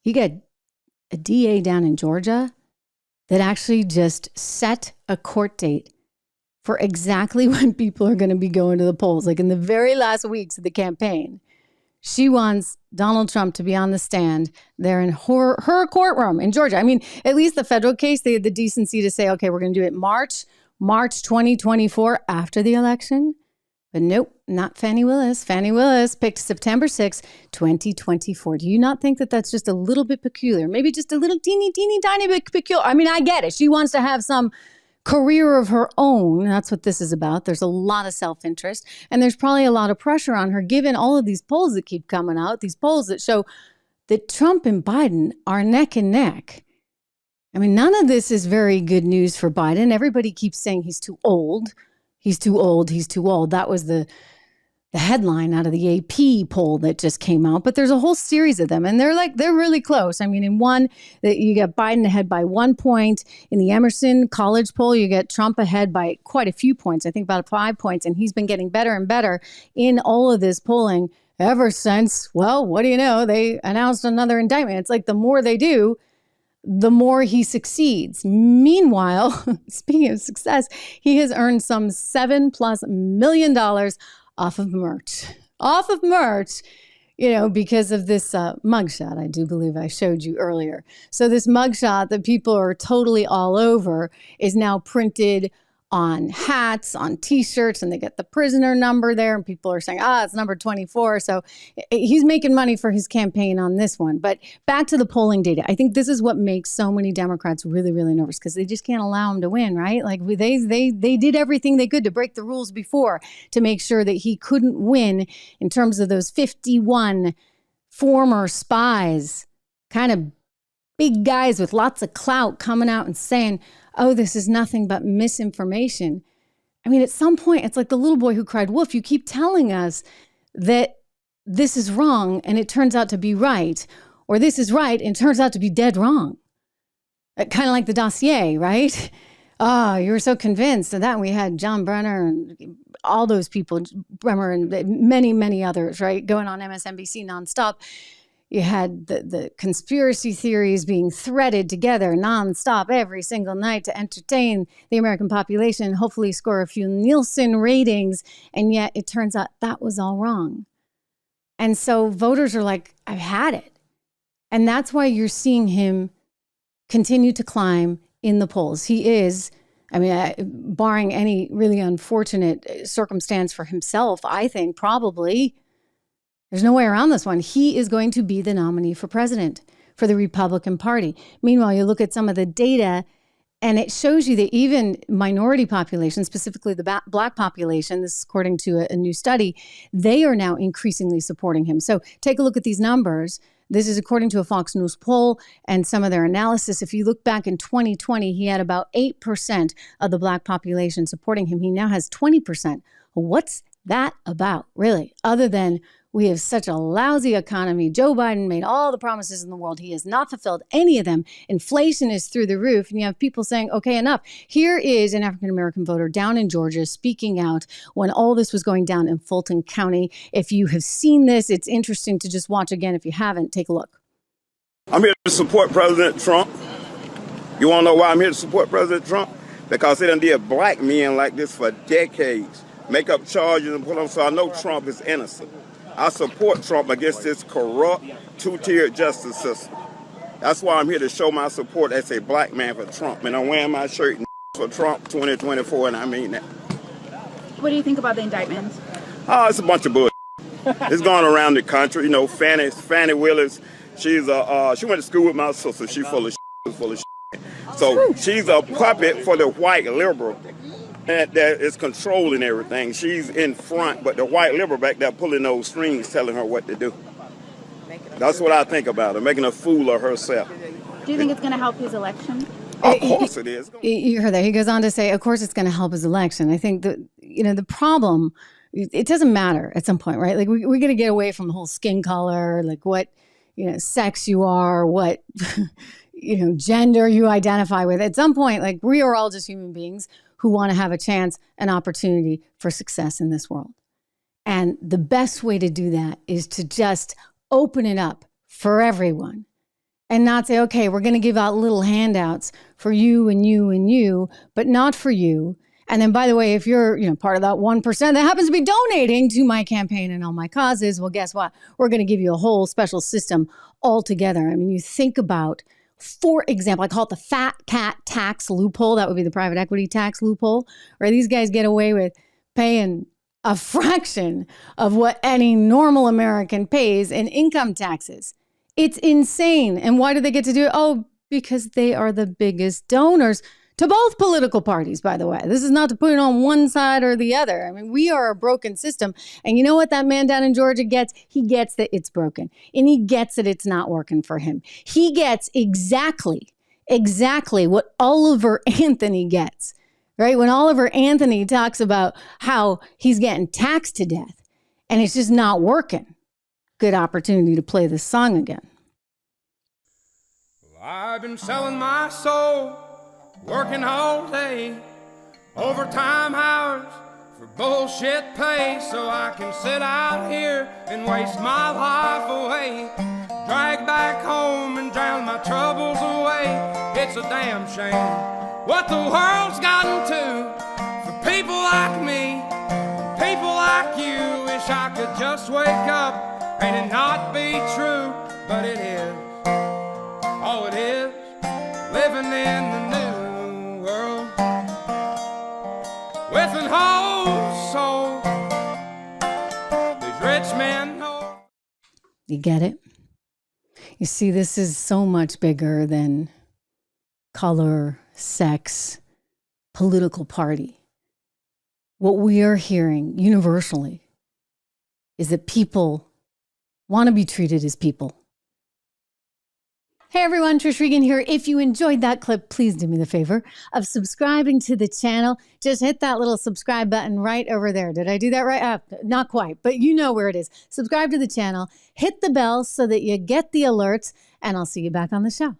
You get a DA down in Georgia that actually just set a court date for exactly when people are going to be going to the polls, like in the very last weeks of the campaign. She wants Donald Trump to be on the stand there in her courtroom in Georgia. I mean, at least the federal case, they had the decency to say, okay, we're going to do it March 2024 after the election. But nope, not Fani Willis. Fani Willis picked September 6, 2024. Do you not think that that's just a little bit peculiar? Maybe just a little teeny tiny bit peculiar. I mean, I get it. She wants to have some career of her own. That's what this is about. There's a lot of self-interest, and there's probably a lot of pressure on her given all of these polls that keep coming out, these polls that show that Trump and Biden are neck and neck. I mean, none of this is very good news for Biden. Everybody keeps saying he's too old. He's too old. He's too old. That was the headline out of the AP poll that just came out. But there's a whole series of them, and they're really close. I mean, in one, that you get Biden ahead by 1 point. In the Emerson College poll, you get Trump ahead by quite a few points. I think about 5 points, and he's been getting better and better in all of this polling ever since, well, what do you know? They announced another indictment. It's like the more they do, the more he succeeds. Meanwhile, speaking of success, he has earned some $7+ million off of merch, because of this mugshot I do believe I showed you earlier. So this mugshot that people are totally all over is now printed on hats, on T-shirts, and they get the prisoner number there, and people are saying, it's number 24. So he's making money for his campaign on this one. But back to the polling data. I think this is what makes so many Democrats really, really nervous, because they just can't allow him to win, right? Like they did everything they could to break the rules before to make sure that he couldn't win in terms of those 51 former spies, kind of big guys with lots of clout coming out and saying, this is nothing but misinformation. I mean, at some point, it's like the little boy who cried wolf. You keep telling us that this is wrong and it turns out to be right, or this is right and it turns out to be dead wrong. Kind of like the dossier, right? You were so convinced of that. And we had John Brenner and all those people, Bremer and many, many others, right, going on MSNBC nonstop. You had the conspiracy theories being threaded together nonstop every single night to entertain the American population and hopefully score a few Nielsen ratings. And yet it turns out that was all wrong. And so voters are like, I've had it. And that's why you're seeing him continue to climb in the polls. He is, barring any really unfortunate circumstance for himself, I think probably, there's no way around this one. He is going to be the nominee for president for the Republican Party. Meanwhile, you look at some of the data and it shows you that even minority populations, specifically the Black population, this is according to a new study, they are now increasingly supporting him. So take a look at these numbers. This is according to a Fox News poll and some of their analysis. If you look back in 2020, he had about 8% of the Black population supporting him. He now has 20%. What's that about, really? Other than we have such a lousy economy. Joe Biden made all the promises in the world. He has not fulfilled any of them. Inflation is through the roof. And you have people saying, okay, enough. Here is an African-American voter down in Georgia speaking out when all this was going down in Fulton County. If you have seen this, it's interesting to just watch again. If you haven't, take a look. I'm here to support President Trump. You want to know why I'm here to support President Trump? Because they done did black men like this for decades. Make up charges and put them, so I know Trump is innocent. I support Trump against this corrupt, two-tiered justice system. That's why I'm here to show my support as a black man for Trump. And I'm wearing my shirt for Trump 2024, and I mean that. What do you think about the indictment? It's a bunch of bullshit. It's going around the country. You know, Fani Willis, she went to school with my sister. She's full of shit. So she's a puppet for the white liberal that is controlling everything. She's in front, but the white liberal back there pulling those strings, telling her what to do. That's what I think about her, making a fool of herself. Do you think it's going to help his election? Of course it is. You heard that. He goes on to say, of course it's going to help his election. I think that, the problem, it doesn't matter at some point, right? Like we got to get away from the whole skin color, like what, sex you are, what, gender you identify with. At some point, like we are all just human beings who want to have a chance, an opportunity for success in this world. And the best way to do that is to just open it up for everyone and not say, okay, we're going to give out little handouts for you and you and you, but not for you. And then, by the way, if you're part of that 1% that happens to be donating to my campaign and all my causes, well, guess what? We're going to give you a whole special system altogether. I mean, you think about, for example, I call it the fat cat tax loophole. That would be the private equity tax loophole, where these guys get away with paying a fraction of what any normal American pays in income taxes. It's insane. And why do they get to do it? Oh, because they are the biggest donors to both political parties, by the way. This is not to put it on one side or the other. I mean, we are a broken system. And you know what that man down in Georgia gets? He gets that it's broken. And he gets that it's not working for him. He gets exactly what Oliver Anthony gets, right? When Oliver Anthony talks about how he's getting taxed to death and it's just not working. Good opportunity to play this song again. Well, I've been selling my soul, working all day, overtime hours for bullshit pay, so I can sit out here and waste my life away, drag back home and drown my troubles away. It's a damn shame what the world's gotten to for people like me, people like you. Wish I could just wake up and it not be true, but it is. Oh, it is living in the new world with an whole soul. These rich men know. You get it? You see, this is so much bigger than color, sex, political party. What we are hearing universally is that people want to be treated as people. Hey everyone, Trish Regan here. If you enjoyed that clip, please do me the favor of subscribing to the channel. Just hit that little subscribe button right over there. Did I do that right? Not quite, but you know where it is. Subscribe to the channel, hit the bell so that you get the alerts, and I'll see you back on the show.